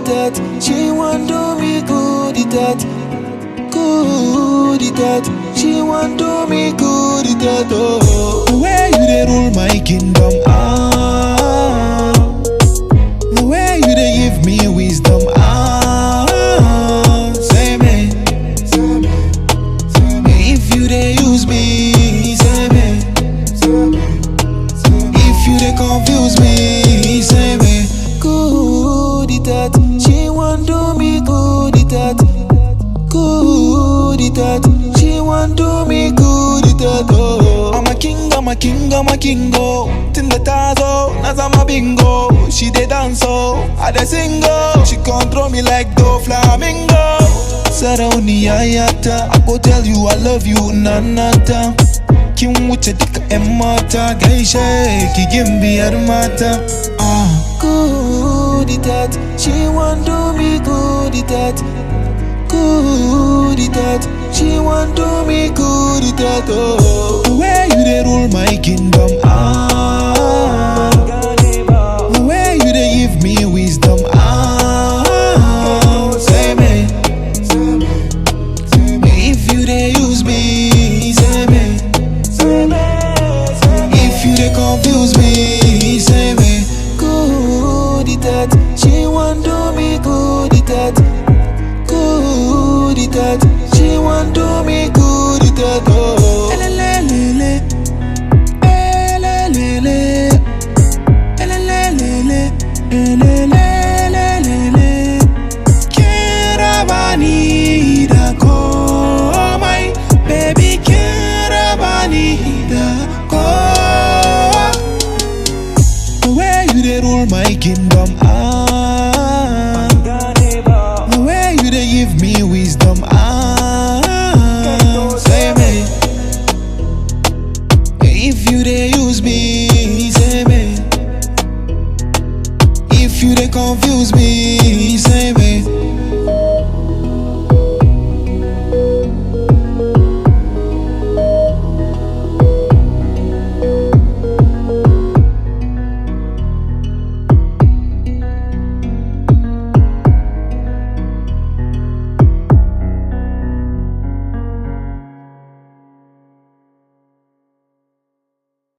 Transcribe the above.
that. She want do me good that. Good that. She want do me good that. Oh, the way you dey rule my kingdom, the way you dey give me wisdom, say me. If you dey use me, say me. If you dey confuse me, say me. Good that. She want do me good that. Good that. She want do me good that. Oh, I'm a king, I'm a king, I'm a king. Oh, Tinda tazo, nazama bingo. She dey dance, oh, I dey sing. Oh, she control me like the flamingo. Sarauniya yata, I go tell you I love you nanata. Kin wuce duka 'yan mata, gaishe ki gimbiyar mata. Good that. She want do me good that. Good that. She want do me good that. Oh, the way you dey rule my kingdom, the way you dey give me wisdom, say me. If you dey use me, say me. If you dey confuse me, say me. Good that. She want do me good that. Good that. She want do me good that. Oh, elelelele, elelelele, elelelele, elelelele. Kirabanida ko, my baby, Kirabanida ko. The way you dey rule my kingdom, the way you dey give me wisdom, say me. If you dey use me, say me. If you dey confuse me, say me.